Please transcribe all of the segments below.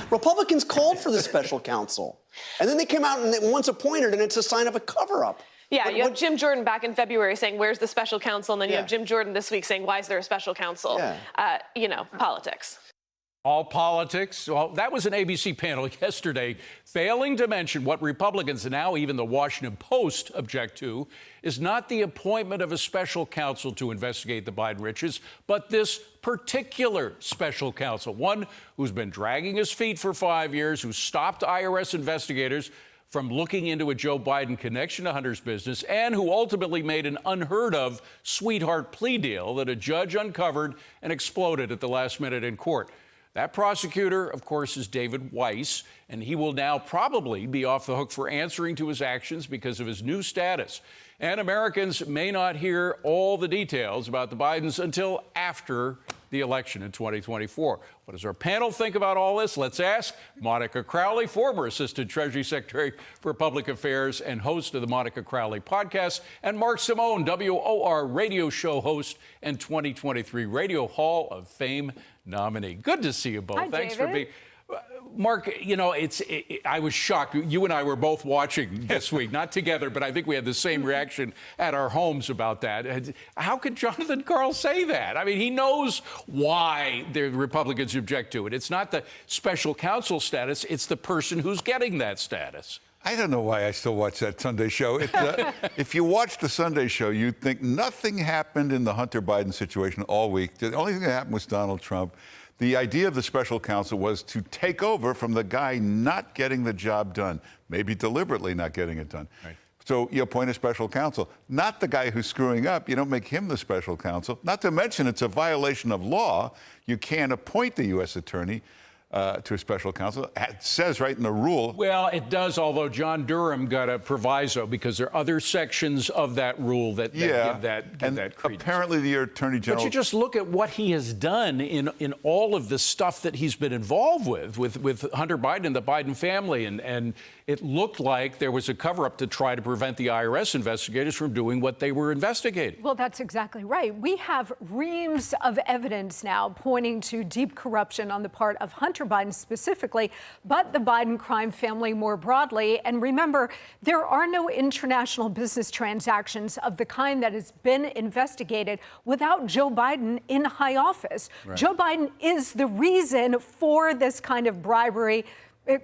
Republicans called for the special counsel. And then they came out and once appointed, and it's a sign of a cover-up. Yeah, you have Jim Jordan back in February saying, where's the special counsel? And then you have Jim Jordan this week saying, why is there a special counsel? Politics. All politics. Well, that was an ABC panel yesterday failing to mention what Republicans and now even the Washington Post object to is not the appointment of a special counsel to investigate the Biden riches, but this particular special counsel, one who's been dragging his feet for 5 years, who stopped IRS investigators from looking into a Joe Biden connection to Hunter's business, and who ultimately made an unheard of sweetheart plea deal that a judge uncovered and exploded at the last minute in court. That prosecutor, of course, is David Weiss, and he will now probably be off the hook for answering to his actions because of his new status. And Americans may not hear all the details about the Bidens until after the election in 2024. What does our panel think about all this? Let's ask Monica Crowley, former Assistant Treasury Secretary for Public Affairs and host of the Monica Crowley podcast, and Mark Simone, WOR radio show host and 2023 Radio Hall of Fame nominee. Good to see you both. Hi, Thanks David. for being. Mark, you know, I was shocked. You and I were both watching this week, not together, but I think we had the same reaction at our homes about that. How could Jonathan Karl say that? I mean, he knows why the Republicans object to it. It's not the special counsel status. It's the person who's getting that status. I don't know why I still watch that Sunday show. If you watch the Sunday show, you'd think nothing happened in the Hunter Biden situation all week. The only thing that happened was Donald Trump. The idea of the special counsel was to take over from the guy not getting the job done, maybe deliberately not getting it done. Right. So you appoint a special counsel, not the guy who's screwing up. You don't make him the special counsel. Not to mention it's a violation of law. You can't appoint the U.S. attorney to a special counsel. It says right in the rule. Well, it does, although John Durham got a proviso because there are other sections of that rule that give that credence. Apparently the Attorney General. But you just look at what he has done in all of the stuff that he's been involved with Hunter Biden and the Biden family, and it looked like there was a cover-up to try to prevent the IRS investigators from doing what they were investigating. Well, that's exactly right. We have reams of evidence now pointing to deep corruption on the part of Hunter Biden specifically, but the Biden crime family more broadly. And remember, there are no international business transactions of the kind that has been investigated without Joe Biden in high office. Right. Joe Biden is the reason for this kind of bribery,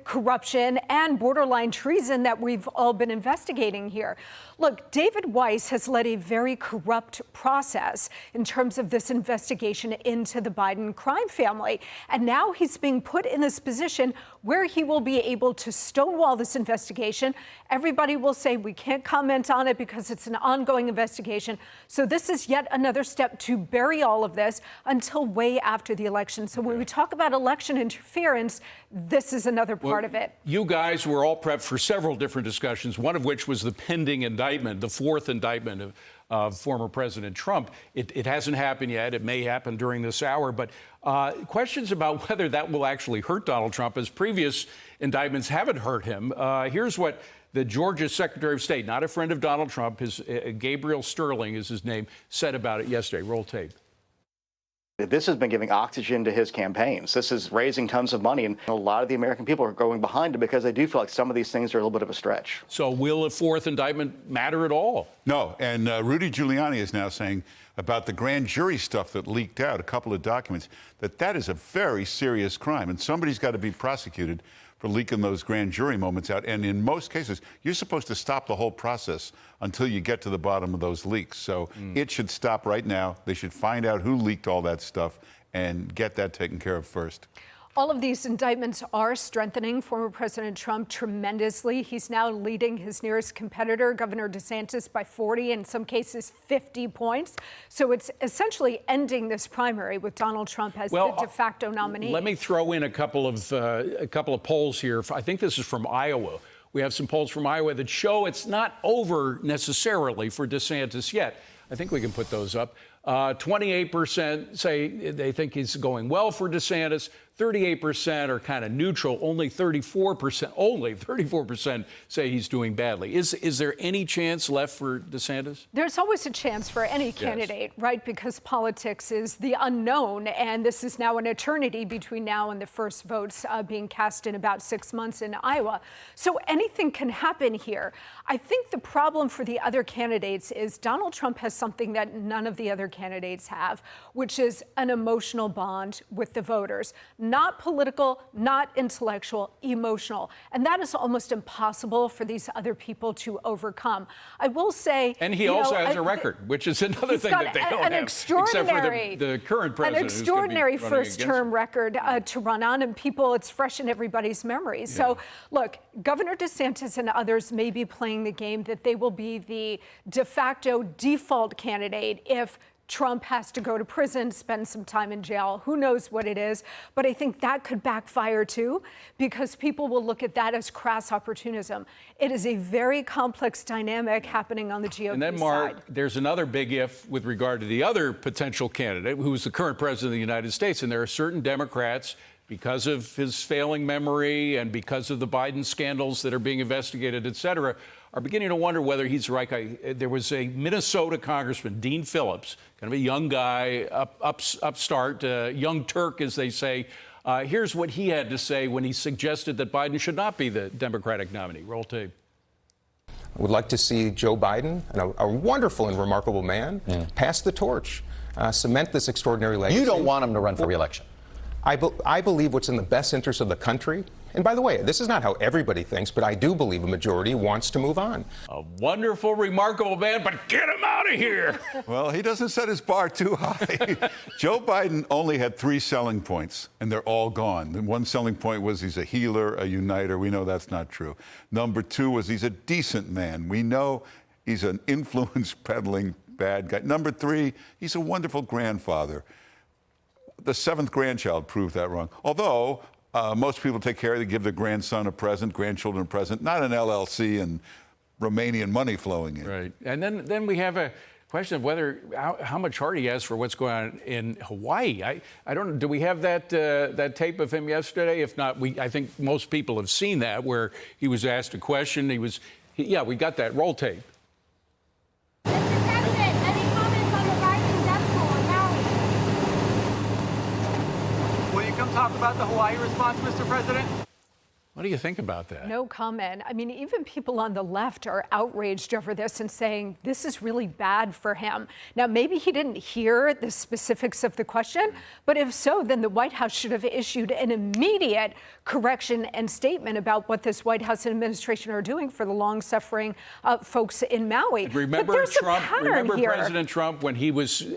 corruption, and borderline treason that we've all been investigating here. Look, David Weiss has led a very corrupt process in terms of this investigation into the Biden crime family. And now he's being put in this position where he will be able to stonewall this investigation. Everybody will say we can't comment on it because it's an ongoing investigation. So this is yet another step to bury all of this until way after the election. So when we talk about election interference, this is another part of it. You guys were all prepped for several different discussions, one of which was the pending indictment, the fourth indictment of former President Trump. It hasn't happened yet. It may happen during this hour. But questions about whether that will actually hurt Donald Trump, as previous indictments haven't hurt him. Here's what the Georgia Secretary of State, not a friend of Donald Trump, Gabriel Sterling is his name, said about it yesterday. Roll tape. This has been giving oxygen to his campaigns. This is raising tons of money, and a lot of the American people are going behind it because they do feel like some of these things are a little bit of a stretch. So will a fourth indictment matter at all? No, and Rudy Giuliani is now saying about the grand jury stuff that leaked out, a couple of documents, that is a very serious crime, and somebody's got to be prosecuted for leaking those grand jury moments out. And in most cases, you're supposed to stop the whole process until you get to the bottom of those leaks. So it should stop right now. They should find out who leaked all that stuff and get that taken care of first. All of these indictments are strengthening former President Trump tremendously. He's now leading his nearest competitor, Governor DeSantis, by 40, in some cases 50 points. So it's essentially ending this primary with Donald Trump as the de facto nominee. Let me throw in a couple of polls here. I think this is from Iowa. We have some polls from Iowa that show it's not over necessarily for DeSantis yet. I think we can put those up. 28% say they think he's going well for DeSantis. 38% are kind of neutral. Only 34% say he's doing badly. Is there any chance left for DeSantis? There's always a chance for any candidate, right? Because politics is the unknown, and this is now an eternity between now and the first votes being cast in about 6 months in Iowa. So anything can happen here. I think the problem for the other candidates is Donald Trump has something that none of the other candidates have, which is an emotional bond with the voters. Not political, not intellectual, emotional. And that is almost impossible for these other people to overcome. I will say... And he also has a record, which is another thing that they don't have, except for the current president. An extraordinary first-term record to run on, and people, it's fresh in everybody's memory. Yeah. So, look, Governor DeSantis and others may be playing the game that they will be the de facto default candidate if Trump has to go to prison, spend some time in jail. Who knows what it is? But I think that could backfire too, because people will look at that as crass opportunism. It is a very complex dynamic happening on the GOP side. And then, Mark, there's another big if with regard to the other potential candidate, who is the current president of the United States. And there are certain Democrats, because of his failing memory and because of the Biden scandals that are being investigated, et cetera, are beginning to wonder whether he's the right guy. There was a Minnesota Congressman, Dean Phillips, kind of a young guy, upstart, young Turk, as they say. Here's what he had to say when he suggested that Biden should not be the Democratic nominee. Roll tape. I would like to see Joe Biden, a wonderful and remarkable man, pass the torch, cement this extraordinary legacy. You don't want him to run for re-election. I believe what's in the best interest of the country. And by the way, this is not how everybody thinks, but I do believe a majority wants to move on. A wonderful, remarkable man, but get him out of here. Well, he doesn't set his bar too high. Joe Biden only had 3 selling points, and they're all gone. The one selling point was he's a healer, a uniter. We know that's not true. Number 2 was he's a decent man. We know he's an influence peddling bad guy. Number 3, he's a wonderful grandfather. The 7th grandchild proved that wrong. Although most people take care of, they give their grandson a present, grandchildren a present, not an LLC and Romanian money flowing in. Right. And then we have a question of whether how much heart he has for what's going on in Hawaii. I don't know. Do we have that tape of him yesterday? If not, I think most people have seen that, where he was asked a question. Yeah, we got that. Roll tape. Talk about the Hawaii response, Mr. President? What do you think about that? No comment. I mean, even people on the left are outraged over this and saying this is really bad for him. Now, maybe he didn't hear the specifics of the question, but if so, then the White House should have issued an immediate correction and statement about what this White House administration are doing for the long-suffering folks in Maui. Remember Trump? Remember President Trump when he was,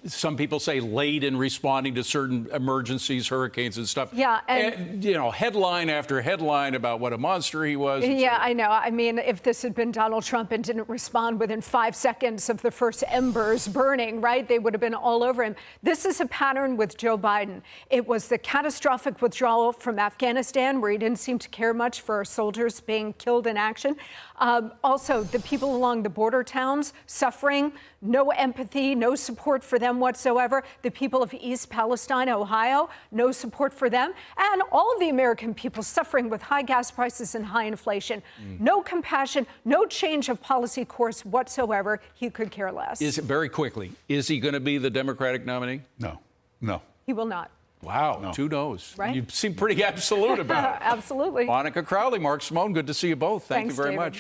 some people say, late in responding to certain emergencies, hurricanes and stuff. Yeah, and headline after headline about what a monster he was. Yeah, I know. I mean, if this had been Donald Trump and didn't respond within 5 seconds of the first embers burning, right, they would have been all over him. This is a pattern with Joe Biden. It was the catastrophic withdrawal from Afghanistan, where he didn't seem to care much for our soldiers being killed in action. Also, the people along the border towns suffering, no empathy, no support for them whatsoever. The people of East Palestine, Ohio, no support for them. And all of the American people suffering with high gas prices and high inflation. No compassion, no change of policy course whatsoever. He could care less. Very quickly, is he going to be the Democratic nominee? No. He will not. Wow, no. 2 no's. Right? You seem pretty absolute about it. Absolutely. Monica Crowley, Mark Simone, good to see you both. Thank you very much.